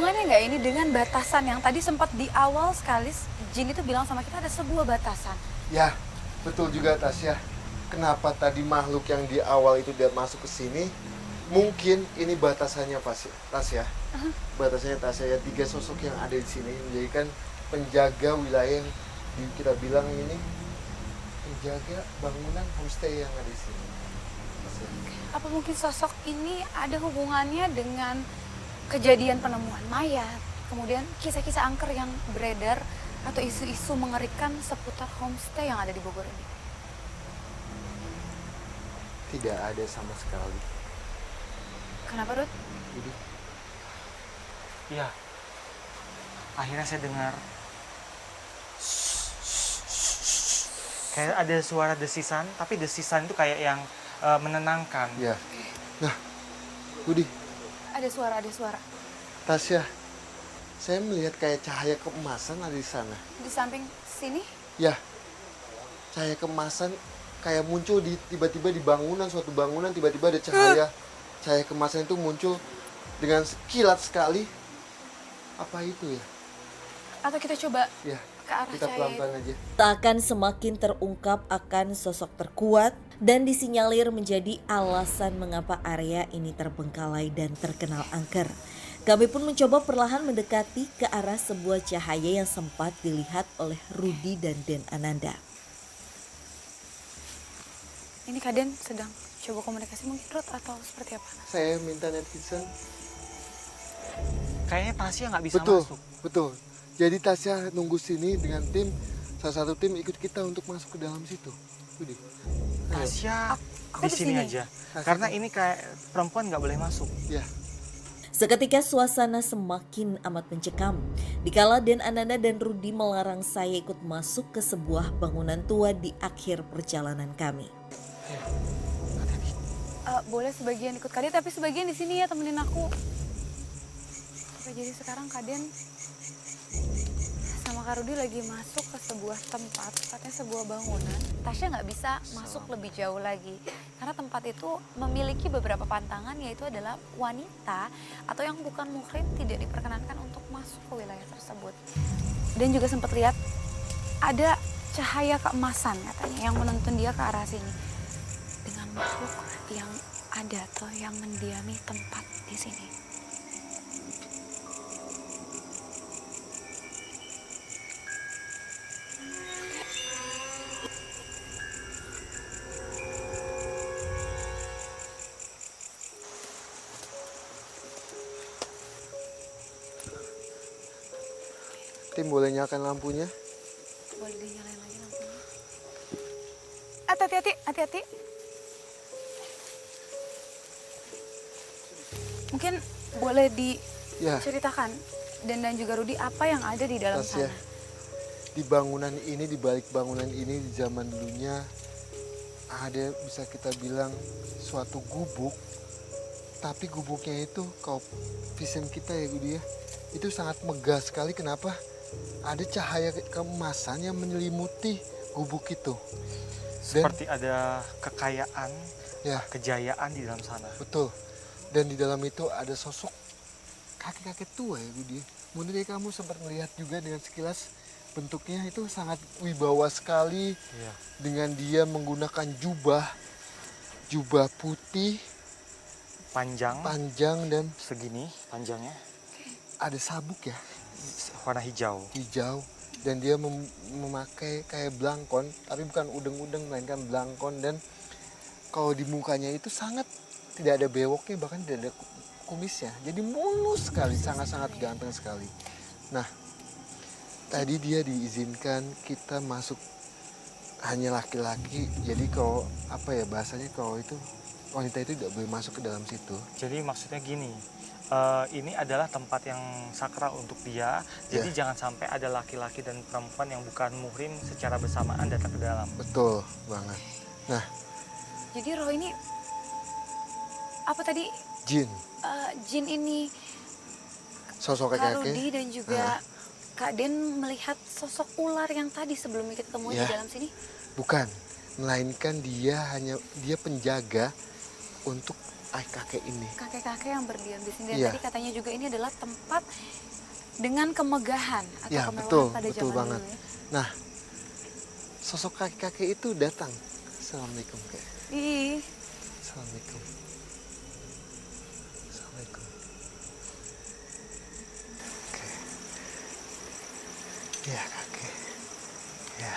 hubungannya nggak ini dengan batasan yang tadi sempat di awal sekali Jin itu bilang sama kita ada sebuah batasan. Ya, betul juga Tasya. Kenapa tadi makhluk yang di awal itu dia masuk ke sini? Mungkin ini batasannya Tasya. Batasannya Tasya ya, 3 sosok yang ada di sini menjadikan penjaga wilayah yang kita bilang ini penjaga bangunan homestay yang ada di sini. Tasya. Apa mungkin sosok ini ada hubungannya dengan kejadian penemuan mayat, kemudian kisah-kisah angker yang beredar atau isu-isu mengerikan seputar homestay yang ada di Bogor ini? Tidak ada sama sekali. Kenapa, Ruth? Jadi, Iya. Akhirnya saya dengar kayak ada suara desisan, tapi desisan itu kayak yang menenangkan. ya. Nah, Budi, Ada suara. Tasya, saya melihat kayak cahaya keemasan ada di sana. Di samping sini, Ya, cahaya keemasan kayak muncul tiba-tiba di bangunan, suatu bangunan tiba-tiba ada cahaya kemasan itu muncul dengan kilat sekali. Apa itu ya? atau kita coba Ya, ke arah kita cahaya pelan-pelan itu? aja. Seakan semakin terungkap akan sosok terkuat dan disinyalir menjadi alasan mengapa area ini terbengkalai dan terkenal angker. Kami pun mencoba perlahan mendekati ke arah sebuah cahaya yang sempat dilihat oleh Rudi dan Den Ananda. Ini Kaden sedang coba komunikasi mungkin, Ruth, atau seperti apa? Saya minta netizen. Kayaknya Tasya nggak bisa Betul, masuk. betul. Jadi Tasya nunggu sini dengan tim, salah satu tim ikut kita untuk masuk ke dalam situ. Budi. Ayo. Tasya Aku di di sini sini. aja. Karena ini kayak perempuan nggak boleh masuk. Ya, Seketika suasana semakin amat mencekam. Dikala Den Ananda dan Rudi melarang saya ikut masuk ke sebuah bangunan tua di akhir perjalanan kami. Hati-hati. Boleh sebagian ikut Kaden, tapi sebagian di sini ya, temenin aku. Oke, jadi sekarang Kaden sama Kak Rudi lagi masuk ke sebuah tempat, tepatnya sebuah bangunan. Tasya nggak bisa masuk lebih jauh lagi karena tempat itu memiliki beberapa pantangan, yaitu adalah wanita atau yang bukan muhrim tidak diperkenankan untuk masuk ke wilayah tersebut. Dan juga sempat lihat ada cahaya keemasan katanya yang menuntun dia ke arah sini dengan makhluk yang ada atau yang mendiami tempat di sini. tim boleh nyalakan lampunya. Boleh dinyalain lagi lampunya. Hati-hati. Mungkin boleh Ya, diceritakan dan juga Rudi apa yang ada di dalam Tasya. sana. Di bangunan ini, di balik bangunan ini di zaman dulunya ada, bisa kita bilang, suatu gubuk. Tapi gubuknya itu, kalau vision kita ya Budi ya, itu sangat megah sekali. Kenapa? Ada cahaya keemasan yang menyelimuti gubuk itu. Seperti ada kekayaan, Ya, kejayaan di dalam sana. betul. Dan di dalam itu ada sosok kakek-kakek tua ya Budi. Mungkin kamu sempat melihat juga dengan sekilas bentuknya itu sangat wibawa sekali. Iya. Dengan dia menggunakan jubah putih, Panjang, panjang dan segini panjangnya, ada sabuk ya, warna hijau. hijau. Dan dia memakai kayak belangkon, tapi bukan udeng-udeng, melainkan belangkon. Dan kalau di mukanya itu sangat tidak ada bewoknya, bahkan tidak ada kumisnya. Jadi mulus sekali, sangat-sangat ganteng sekali. Nah, tadi dia diizinkan kita masuk hanya laki-laki. Jadi kalau apa ya bahasanya, kalau itu wanita itu tidak boleh masuk ke dalam situ. Jadi maksudnya gini, ini adalah tempat yang sakral untuk dia. Jadi jangan sampai ada laki-laki dan perempuan yang bukan muhrim secara bersamaan datang ke dalam. Betul banget. Nah, Jadi roh ini apa tadi? jin, Jin ini sosok Kak kakek. Rudi dan juga Kak Den melihat sosok ular yang tadi sebelum kita temui Ya. di dalam sini. Bukan, melainkan dia penjaga untuk kakek ini. Kakek-kakek yang berdiam di sini. Dan Iya. tadi katanya juga ini adalah tempat dengan kemegahan atau Ya, kemewahan betul, pada betul zaman banget. dulu ya. Nah, sosok kakek-kakek itu datang. Assalamualaikum, Kak. Ih, Assalamualaikum. Assalamualaikum. Oke. Ya, kakek. Ya.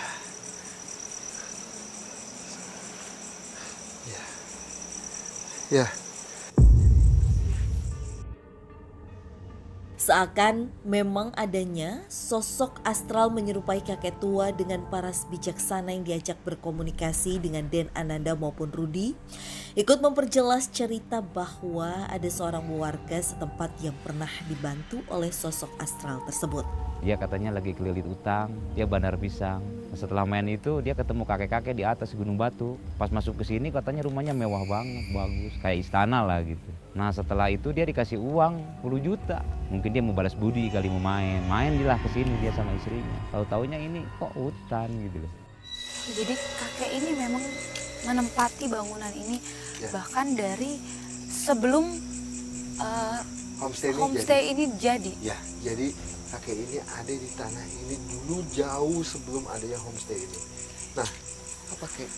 Ya. Ya. Seakan memang adanya sosok astral menyerupai kakek tua dengan paras bijaksana yang diajak berkomunikasi dengan Den Ananda maupun Rudi, ikut memperjelas cerita bahwa ada seorang warga setempat yang pernah dibantu oleh sosok astral tersebut. Dia katanya lagi kelilit utang, dia bandar pisang. Setelah main itu dia ketemu kakek-kakek di atas Gunung Batu. Pas masuk ke sini katanya rumahnya mewah banget, bagus, kayak istana lah gitu. Nah setelah itu dia dikasih uang 10 juta. Mungkin dia mau balas budi kali mau main. Main lah ke sini dia sama istrinya. Tahu-taunya ini kok hutan gitu loh. jadi kakek ini memang menempati bangunan ini Ya. bahkan dari sebelum homestay ini jadi. Ya, jadi kakek ini ada di tanah ini dulu jauh sebelum adanya homestay ini. Nah, apa kek?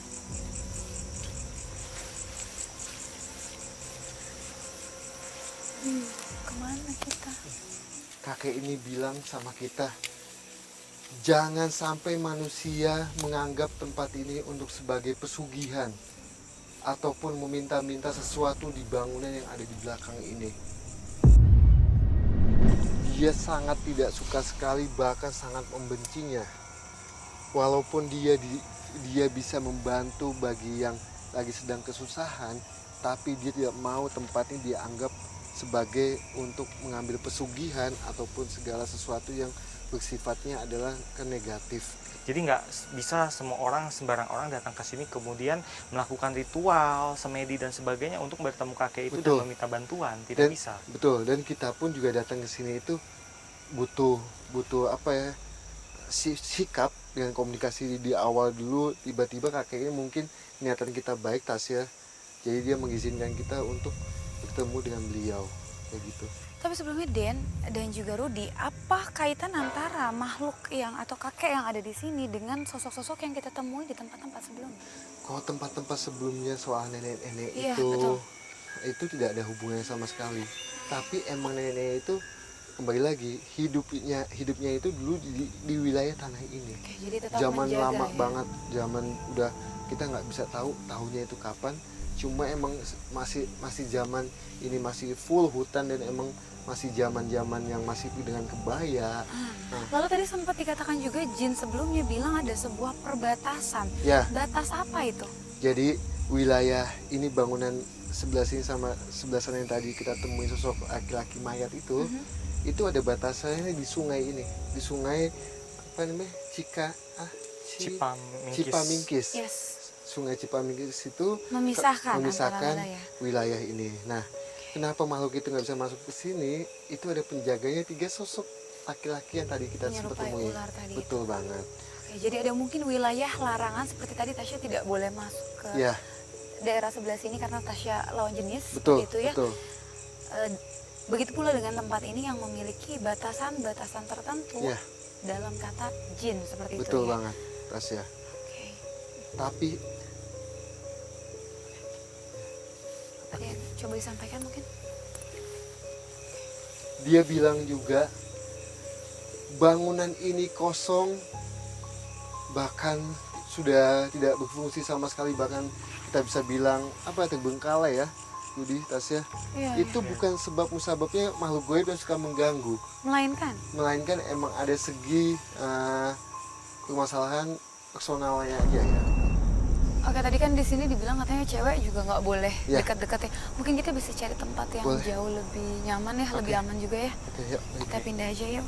Kemana kita? Kakek ini bilang sama kita, jangan sampai manusia menganggap tempat ini untuk sebagai pesugihan ataupun meminta-minta sesuatu di bangunan yang ada di belakang ini. Dia sangat tidak suka sekali, bahkan sangat membencinya. Walaupun dia bisa membantu bagi yang lagi sedang kesusahan, tapi dia tidak mau tempat ini dianggap sebagai untuk mengambil pesugihan ataupun segala sesuatu yang bersifatnya adalah negatif. Jadi nggak bisa semua orang, sembarang orang datang ke sini kemudian melakukan ritual, semedi dan sebagainya untuk bertemu kakek itu Betul. dan meminta bantuan. Tidak Dan- bisa. Betul, dan kita pun juga datang ke sini itu butuh apa ya, sikap dengan komunikasi di awal dulu. Tiba-tiba kakek ini mungkin niatan kita baik, Tasya, jadi dia mengizinkan kita untuk bertemu dengan beliau kayak gitu. Tapi sebelumnya Den dan juga Rudi, apa kaitan antara makhluk yang atau kakek yang ada di sini dengan sosok-sosok yang kita temui di tempat-tempat sebelumnya? Kalau tempat-tempat sebelumnya soal nenek-nenek Iya, betul. itu tidak ada hubungannya sama sekali. Tapi emang nenek-nenek itu kembali lagi hidupnya itu dulu di wilayah tanah ini. Oke, jadi tetap Zaman menjaga lama ya. banget, zaman udah kita nggak bisa tahu tahunnya itu kapan. Cuma emang masih zaman ini masih full hutan dan emang masih zaman-zaman yang masih dengan kebaya. Nah, Lalu tadi sempat dikatakan juga jin sebelumnya bilang ada sebuah perbatasan. ya, Batas apa itu? jadi wilayah ini bangunan sebelah sini sama sebelah sana yang tadi kita temuin sosok laki-laki mayat itu ada batasannya di sungai ini, di sungai apa namanya Cipamingkis. Yes, Sungai Cipamingkis itu memisahkan memisahkan antara wilayah. wilayah ini. Nah, kenapa makhluk itu nggak bisa masuk ke sini? Itu ada penjaganya 3 sosok laki-laki yang tadi kita sempat Menyerupai temuin. ular tadi. Betul banget. Oke, jadi ada mungkin wilayah larangan seperti tadi Tasya tidak boleh masuk ke Ya, daerah sebelah sini karena Tasya lawan jenis, betul, gitu ya. betul. Begitu pula dengan tempat ini yang memiliki batasan-batasan tertentu Ya, dalam kata jin seperti betul itu ya. banget, Tasya. Oke. Tapi Ada yang coba disampaikan mungkin? dia bilang juga bangunan ini kosong, bahkan sudah tidak berfungsi sama sekali, bahkan kita bisa bilang apa terbengkalai ya, Rudi, Tasya. Iya. Itu bukan sebab musababnya makhluk gaib yang suka mengganggu, Melainkan emang ada segi permasalahan personalnya aja ya. oke, tadi kan di sini dibilang katanya cewek juga nggak boleh Ya. dekat-dekat ya. Mungkin kita bisa cari tempat yang Boleh. jauh lebih nyaman ya, lebih Oke. aman juga ya. Oke, yuk. Kita pindah aja yuk.